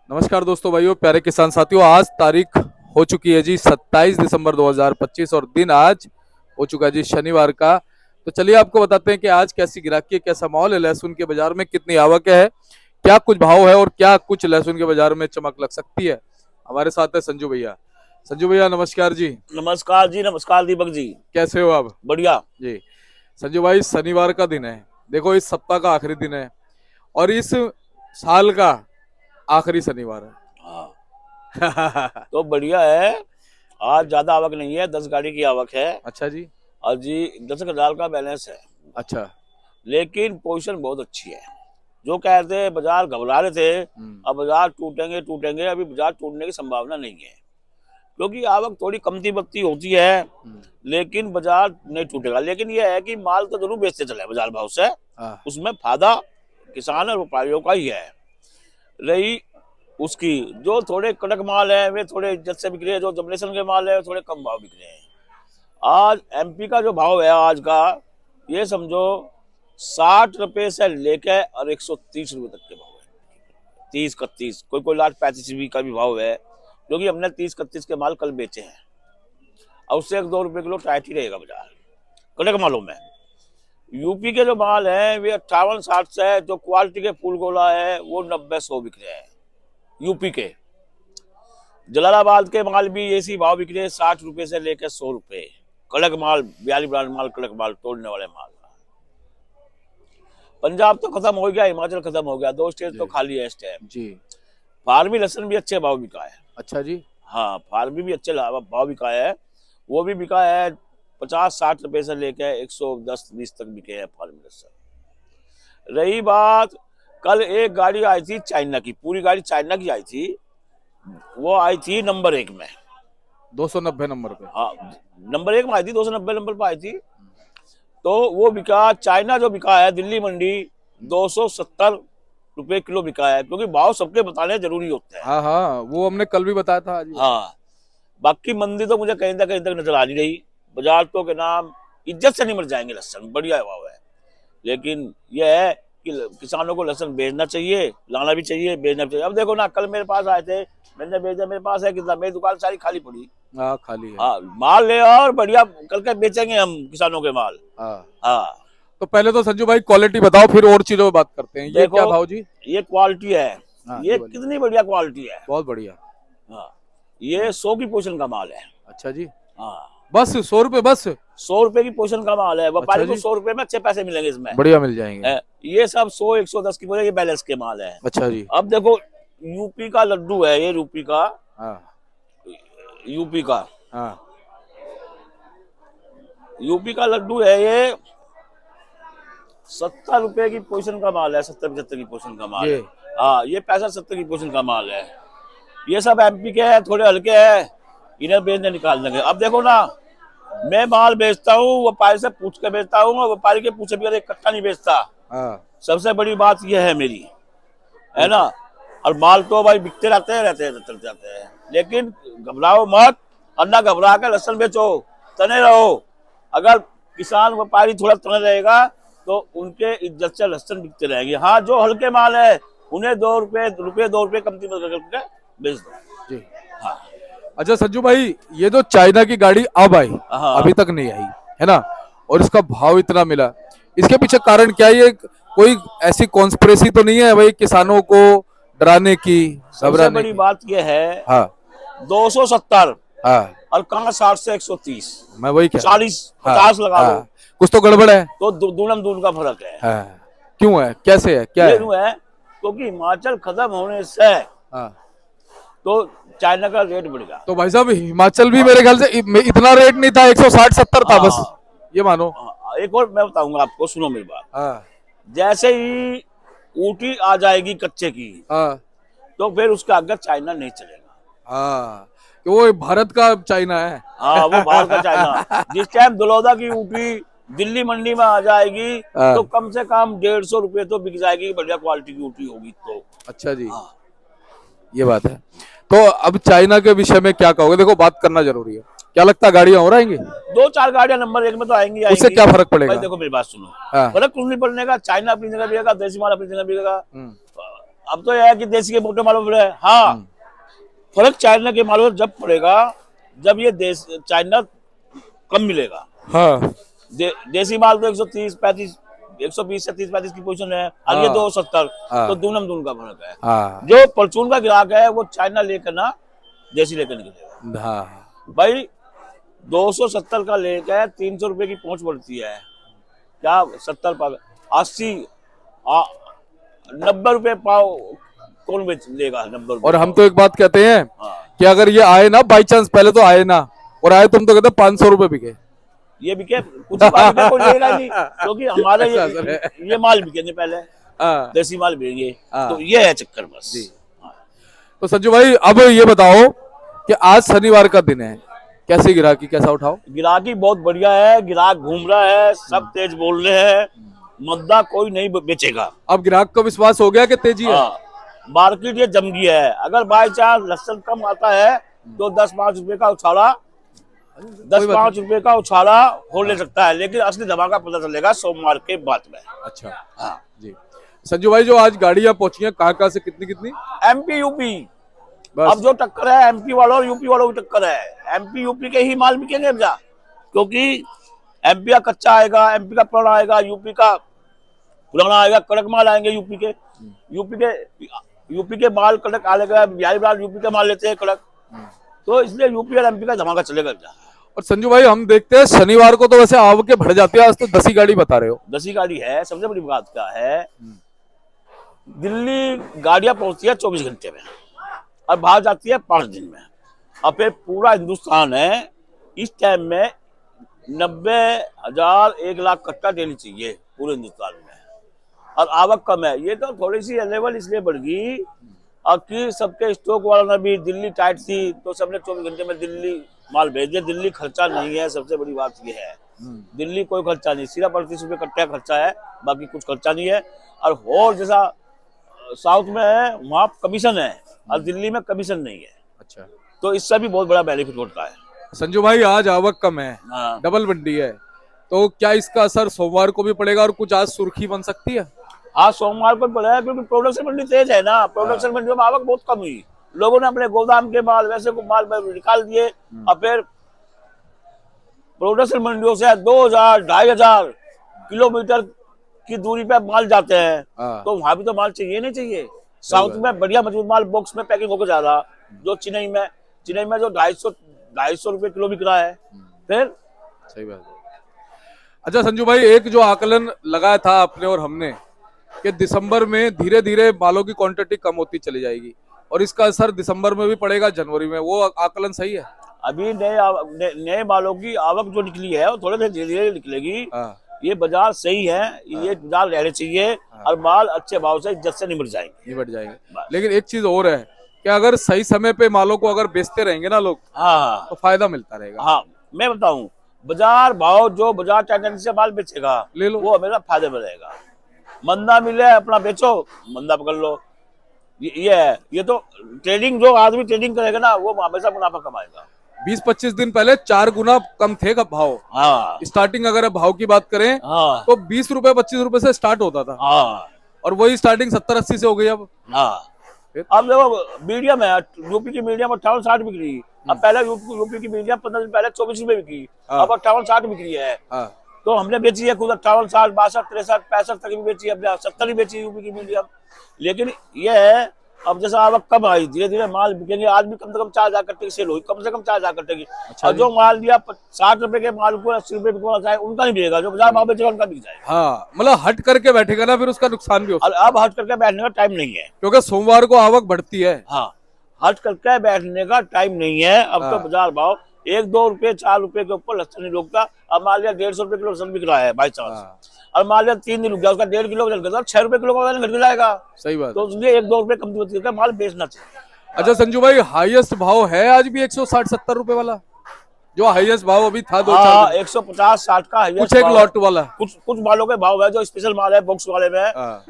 नमस्कार दोस्तों, भाइयों, प्यारे किसान साथियों। आज तारीख हो चुकी है जी 27 दिसंबर 2025 और दिन आज हो चुका है जी शनिवार का। तो चलिए आपको बताते हैं कि आज कैसी गिराकी है, कैसा माहौल है, लहसुन के बाजार में कितनी आवक है, क्या कुछ भाव है और क्या कुछ लहसुन के बाजार में चमक लग सकती है। हमारे साथ है संजू भैया। संजू भैया नमस्कार जी। नमस्कार जी, नमस्कार दीपक जी। कैसे हो आप? बढ़िया जी। संजू भाई, शनिवार का दिन है, देखो इस सप्ताह का आखिरी दिन है और इस साल का आखिरी शनिवार हाँ। है। तो बढ़िया है। आज ज्यादा आवक नहीं है, 10 गाड़ी की आवक है। अच्छा जी। और जी 10,000 का बैलेंस है। अच्छा। लेकिन पोजीशन बहुत अच्छी है। जो कह रहे थे बाजार घबरा रहे थे, अब बाजार टूटेंगे टूटेंगे, अभी बाजार टूटने की संभावना नहीं है, क्योंकि आवक थोड़ी कमती बत्ती होती है। लेकिन बाजार नहीं टूटेगा। लेकिन यह है कि माल तो जरूर बेचते चले बाजार भाव से, उसमें फायदा किसान और व्यापारियों का ही है। रही उसकी जो थोड़े कड़क माल है वे थोड़े इज्जत से बिक रहे हैं, जो जमनेशन के माल है थोड़े कम भाव बिक रहे हैं। आज एमपी का जो भाव है आज का, ये समझो 60 रुपए से लेकर और 130 रुपए तक के भाव है। 30-31, कोई कोई लास्ट 35 का भी भाव है, क्योंकि हमने 30-31 के माल कल बेचे हैं। और उससे 1-2 रुपए किलो टाइट ही रहेगा बाजार कड़क मालों में। यूपी के जो माल है वे 58-60 से, जो क्वालिटी के फूल गोला है वो 90-100 बिक रहे हैं। यूपी के जलालाबाद के माल भी ऐसी भाव बिक रहे हैं, 60 रुपए से लेकर 100 रुपए। कड़क माल, बियाली ब्रांड माल, कड़क माल, तोड़ने वाले माल। पंजाब तो खत्म हो गया, हिमाचल खत्म हो गया, 2 स्टेट तो खाली है इस टाइम जी। फार्मी लहसुन भी अच्छे भाव बिका है। अच्छा जी। हाँ, फार्मी भी अच्छे भाव बिका है। वो भी बिका है 50-60 रुपए से लेकर 110-20 तक बिके हैं फार्मी लहसुन। रही बात, कल एक गाड़ी आई थी चाइना की, पूरी गाड़ी चाइना की आई थी। वो आई थी नंबर 1 में, 290 नंबर पे। हाँ, नंबर 1 में आई थी, 290 नंबर पे आई थी। तो वो बिका, चाइना जो बिका है दिल्ली मंडी 270 रुपए किलो बिका है, क्योंकि भाव सबके बताने जरूरी होते हैं। हाँ हाँ, वो हमने कल भी बताया था आज। हाँ, बाकी मंदी तो मुझे कहीं तक नजर आ नहीं रही। बाजार तो के नाम इज्जत से नहीं मर जाएंगे, लहसुन बढ़िया भाव है। लेकिन यह है कि किसानों को लहसुन बेचना चाहिए, लाना भी चाहिए, बेचना भी चाहिए। अब देखो ना, कल मेरे पास आए थे, मैंने बेचा, मेरे पास है कितना, मेरी दुकान सारी खाली पड़ी। हाँ, खाली है। हाँ, माल ले और बढ़िया कल के बेचेंगे हम किसानों के माल। हाँ। तो पहले तो संजू भाई क्वालिटी बताओ, फिर और चीजों पे बात करते हैं। ये क्या भाव जी? ये क्वालिटी है। ये कितनी बढ़िया क्वालिटी है, बहुत बढ़िया। हाँ, ये 100 की पोजीशन का माल है। अच्छा जी। हाँ, बस 100 रुपए? बस 100 रुपए की पोजीशन का माल है। व्यापारी को 100 रुपए में अच्छे पैसे मिलेंगे, इसमें बढ़िया मिल जाएंगे। ये सब 100-110 की बोले, ये बैलेंस के माल है। अच्छा जी। अब देखो, यूपी का लड्डू है ये, यूपी का। यूपी का, हाँ, यूपी का लड्डू है ये। 70 रुपए की पोजीशन का माल है, 70-75 की पोजीशन का माल है। हाँ, ये 65-70 की पोजीशन का माल है। ये सब एमपी के हैं, थोड़े हल्के हैं, इन्हें बेचने निकाल देंगे। अब देखो ना, मैं माल बेचता हूँ, व्यापारी से पूछ के बेचता हूँ, और व्यापारी के पूछे बगैर इकट्ठा नहीं बेचता। सबसे बड़ी बात यह है मेरी, है ना। और माल तो भाई बिकते रहते हैं। लेकिन घबराओ मत, और ना घबरा कर लहसुन बेचो, तने रहो। अगर किसान व्यापारी थोड़ा तने रहेगा तो उनके इज्जत से लहसुन बिकते रहेंगे। हाँ, जो हल्के माल है उन्हें 2 रुपए कमती करके बेच दो जी। हाँ। अच्छा संजू भाई, ये जो चाइना की गाड़ी अब आई, अभी तक नहीं आई है ना, और इसका भाव इतना मिला, इसके पीछे कारण क्या है? ये कोई ऐसी कॉन्स्पिरेसी तो नहीं है भाई किसानों को डराने की, सबसे बड़ी बात यह है, हाँ, 270, हाँ, और कहाँ 60 से 130, मैं वही 40-50 लगा लो, कुछ तो गड़बड़ है। तो दून का फर्क है। क्यों है, कैसे है, क्या है? क्योंकि हिमाचल खत्म होने से तो चाइना का रेट बढ़ गया। तो भाई साहब, हिमाचल भी मेरे ख्याल से इतना रेट नहीं था, 160-170 था बस, ये मानो। एक और मैं बताऊंगा आपको, सुनो मेरी बात। जैसे ही ऊटी आ जाएगी कच्चे की, तो फिर उसका आगे चाइना नहीं चलेगा। कि वो भारत का चाइना है। हाँ, वो भारत का चाइना। जिस टाइम दलौदा की ऊटी दिल्ली मंडी में आ जाएगी, तो कम से कम 150 रुपए तो बिक जाएगी, बढ़िया क्वालिटी की ऊटी होगी तो। अच्छा जी। ये बात है। तो अब चाइना के विषय में क्या कहोगे? देखो, बात करना जरूरी है। क्या लगता है गाड़ियां और आएंगी? 2-4 गाड़ियां नंबर 1 में तो आएंगी। उससे क्या फर्क पड़ेगा? देखो मेरी बात सुनो, फर्क कुछ नहीं पड़ने का। चाइना अपनी जगह बिकेगा, देसी माल अपनी जगह बिकेगा। अब तो यह है कि देसी के मोटे मालों पर है। हाँ, फर्क चाइना के मालों जब पड़ेगा जब ये देश चाइना कम मिलेगा। हाँ देसी माल तो 130 35 120 से 30 35 की पोजीशन है, और ये हाँ 270, हाँ तो दूनम दून का फर्क है। हाँ जो परचून का ग्राहक है वो चाइना लेकर ना देसी लेकर निकलेगा। हाँ भाई 270 का लेकर 300 रुपए की पहुंच पड़ती है, क्या 70 पाव 80 90 रुपए पाव कौन बेच लेगा? 90 रुपए और हम पाव। तो एक बात कहते हैं हाँ, कि अगर ये आए ना बाई चांस, पहले तो आए ना, और आए तुम तो कहते 500 रुपए बिके। ये बिके कुछ ही बात बिके, कोई लेगा नहीं, क्योंकि हमारे ऐसा असर है। ये माल बिकेंगे पहले, हाँ देसी माल बिकेंगे। हाँ। तो ये है चक्कर बस। जी। तो संजू भाई अब ये बताओ कि आज शनिवार का दिन है, कैसी गिराकी, कैसा उठाओ? गिराकी बहुत बढ़िया है, गिराक घूम रहा है, सब तेज बोल रहे हैं, मद्दा कोई नहीं बेचेगा। अब ग्राहक को विश्वास हो गया कि तेजी है? हाँ, मार्केट ये जम गई है। अगर बाई चांस लहसुन कम आता है तो 10-5 रुपए का उछाला, 10-5 रुपए का उछाला हो ले सकता है, लेकिन असली धमाका पता चलेगा सोमवार के बाद में। अच्छा हाँ। जी। संजू भाई जो आज गाड़ियां पहुंची हैं कहाँ से, कितनी कितनी? एमपी यूपी, बस अब जो टक्कर है एमपी वालों और यूपी वालों की टक्कर है। एमपी यूपी के ही माल बिकेंगे अब जा, क्योंकि एमपी का कच्चा आएगा, एमपी का पुराना आएगा, यूपी का पुराना आएगा, कड़क माल आएंगे यूपी के। यूपी के माल कड़क आएगा, बिहारी माल यूपी का माल लेते हैं कड़क, तो इसलिए यूपी और एमपी का धमाका चलेगा अब जा। और संजू भाई हम देखते हैं शनिवार को तो वैसे आवकें बढ़ जाती है, आज तो 10 ही गाड़ी बता रहे हो। 10 ही गाड़ी है। सबसे बड़ी बात क्या है, दिल्ली गाड़ियां पहुंचती है 24 घंटे में और बाहर जाती है 5 दिन में, और फिर पूरा हिंदुस्तान है इस टाइम में 90,000 1 लाख कट्टा डेली चाहिए पूरे हिंदुस्तान में, और आवक कम है। ये तो थोड़ी सी लेवल इसलिए बढ़ गई कि सबके स्टॉक वालों ने भी, दिल्ली टाइट थी तो सबने 24 घंटे में दिल्ली माल भेज दिया। दिल्ली खर्चा नहीं है, सबसे बड़ी बात ये है, दिल्ली कोई खर्चा नहीं, सिर्फ 38 रुपये कट्टा खर्चा है, बाकी कुछ खर्चा नहीं है। और जैसा साउथ में है वहाँ कमीशन है, और दिल्ली में कमीशन नहीं है। अच्छा, तो इससे भी बहुत बड़ा बेनिफिट होता है। संजू भाई आज आवक कम है, हाँ। डबल मंडी है, तो क्या इसका असर सोमवार को भी पड़ेगा और कुछ आज सुर्खी बन सकती है? हाँ, सोमवार को पड़ा, क्योंकि प्रोडक्शन मंडी तेज है ना। प्रोडक्शन मंडी में आवक बहुत कम हुई, लोगों ने अपने गोदाम के माल वैसे को माल निकाल दिए, और फिर प्रोडक्शन मंडियों से 2,000-2,500 किलोमीटर की दूरी पे माल जाते हैं, तो वहां भी तो माल चाहिए नहीं चाहिए। साउथ में बढ़िया मजबूत माल बॉक्स में पैकिंग होकर जा रहा, जो चेन्नई में जो 250 रुपए किलो बिक रहा है। फिर सही बात है। अच्छा संजू भाई, एक जो आकलन लगाया था आपने और हमने कि दिसंबर में धीरे धीरे मालों की क्वांटिटी कम होती चली जाएगी और इसका असर दिसंबर में भी पड़ेगा, जनवरी में, वो आकलन सही है? अभी नए मालों की आवक जो निकली है वो थोड़े धीरे धीरे निकलेगी। ये बाजार सही है, ये बाजार रहने चाहिए, और माल अच्छे भाव से इज्जत से निमट जाएंगे। लेकिन एक चीज और है कि अगर सही समय पे मालों को अगर बेचते रहेंगे ना लोग, हाँ, तो फायदा मिलता रहेगा। हाँ, मैं बताऊं, बाजार भाव जो बाजार टेंडेंसी से माल बेचेगा ले लो, वो हमेशा फायदे में रहेगा। मंदा मिले अपना बेचो, मंदा पकड़ लो। ये है, ये तो ट्रेडिंग, जो आदमी ट्रेडिंग करेगा ना वो हमेशा मुनाफा कमाएगा। 20-25 दिन पहले 4 गुना कम थे का भाव। हाँ, स्टार्टिंग अगर भाव की बात करें, हाँ, तो 20 रुपए 25 रुपए से स्टार्ट होता था। हाँ, और वही स्टार्टिंग 70-80 से हो गई अब। हाँ। अब देखो मीडियम है, यूपी की मीडियम 58-60 बिक रही। अब पहले यूपी की मीडियम 15 दिन पहले 24 रुपए बिकी, अब 58-60 बिक रही है। तो हमने बेची है खुद 58-60 62 63 65 तक भी बेची है, 70 ही बेची यूपी की मीडियम। लेकिन ये है, अब जैसा आवक कम आई, धीरे धीरे माल बिकेंगे। आज भी कम से कम 4,000 कट्टे की सेल हुई, कम से कम 4,000 कट्टे की। और जो माल लिया 60 रुपए के माल को 80 रुपए बिकवाना चाहे उनका नहीं बिकेगा, जो बाजार भाव बेचेगा उनका बिक जाएगा। हाँ, मतलब हट करके बैठेगा ना, फिर उसका नुकसान भी हो सकता है। अब हट करके बैठने का टाइम नहीं है, क्योंकि सोमवार को आवक बढ़ती है। हाँ, हट करके बैठने का टाइम नहीं है। अब तो बाजार भाव 1-2 रुपए 4 रुपए के ऊपर लहसुन नहीं रोकता। अब मान लिया 150 रुपए किलो लहसुन बिक रहा है बाई चांस, और मान लिया 3 दिन रुक गया, उसका 1.5 किलो चल गया, 6 रुपए किलो का घट जाएगा। सही बात। तो इसलिए 1-2 रुपए कम करके माल बेचना चाहिए। अच्छा संजू भाई, हाईएस्ट भाव है आज भी 160-70 रुपए वाला, जो हाईएस्ट भाव अभी था 2-4 150-60 का हाईएस्ट, कुछ एक लॉट वाला, कुछ मालों के भाव है जो स्पेशल माल है बॉक्स वाले में।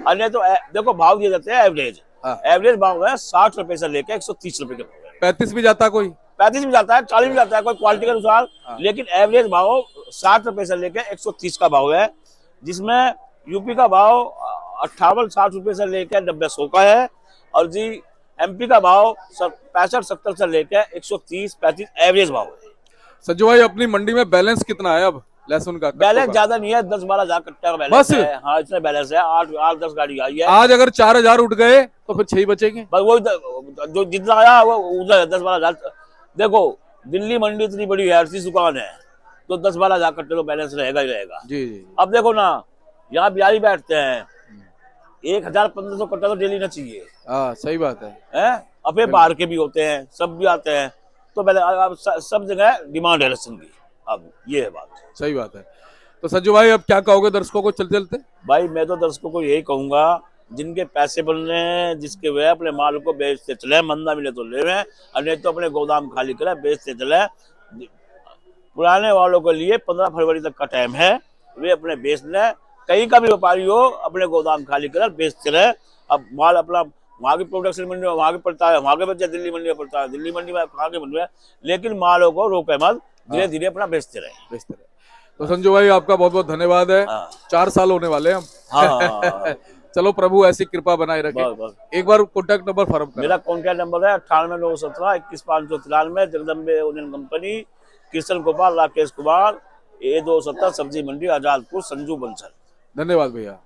अन्य तो देखो भाव दिए जाते हैं एवरेज भाव है 60 रुपए से लेकर 130 रुपए के भाव है। 35 भी जाता, कोई 35 भी जाता है, 40 भी जाता है, कोई क्वालिटी के अनुसार। लेकिन एवरेज भाव 60 रुपए से लेकर 130 का भाव है, जिसमें यूपी का भाव 58-60 रुपए से लेकर 90-100 का है, और जी एमपी का भाव 65-70 से लेकर 130-35 एवरेज भाव है। संजू भाई अपनी मंडी में बैलेंस कितना है अब लहसुन का, कट्टों बैलेंस का? ज्यादा नहीं है, 10-12 हजार कट्टा का बैलेंस बस? है। हाँ इतना बैलेंस है, 8-10 गाड़ी आई है। आज अगर 4,000 उठ गए तो फिर 6 ही बचेंगे। बस वो जो जितना आया वो उधर 10-12 हजार। देखो दिल्ली मंडी इतनी बड़ी है, 38 दुकान है, तो 10-12 हजार कट्टे तो बैलेंस रहेगा ही रहेगा। जी जी। अब देखो ना, यहाँ बिहारी बैठते हैं, 1,000-1,500 कट्टा तो डेली ना चाहिए हाँ सही बात है। है। अब ये बाहर के भी होते हैं, सब भी आते हैं, तो पहले अब सब जगह डिमांड है लहसुन की। अब ये है बात। सही बात है। तो संजू भाई अब क्या कहोगे दर्शकों को चलते चलते? भाई मैं तो दर्शकों को यही कहूंगा, जिनके पैसे बन रहे हैं, जिसके वे अपने माल को बेचते चले, मंदा मिले तो ले रहे, और नहीं तो अपने गोदाम खाली करे बेचते चले। पुराने वालों के लिए 15 फरवरी तक का टाइम है, वे अपने बेच लें। कहीं का भी व्यापारी हो, अपने गोदाम खाली कर बेचते रहे। अब माल अपना वहाँ की प्रोडक्शन मंडी में वहाँ के पड़ता है, वहाँ के बच्चे दिल्ली मंडी में पड़ता है, दिल्ली मंडी में कहाँ के बन रहे हैं, लेकिन मालों को रोके मत, धीरे धीरे अपना बेचते रहे। तो संजू भाई आपका बहुत बहुत धन्यवाद है। 4 साल होने वाले हैं हम। हाँ। चलो प्रभु ऐसी कृपा बनाए रखे। बस। एक बार कॉन्टैक्ट नंबर फर्म करो। मेरा कॉन्टैक्ट नंबर है 98-917-21-593, Jagdambe union company, Kishan Gopal, Rakesh Kumar, A270 सब्जी मंडी, आजादपुर, संजू बंसल। धन्यवाद भैया।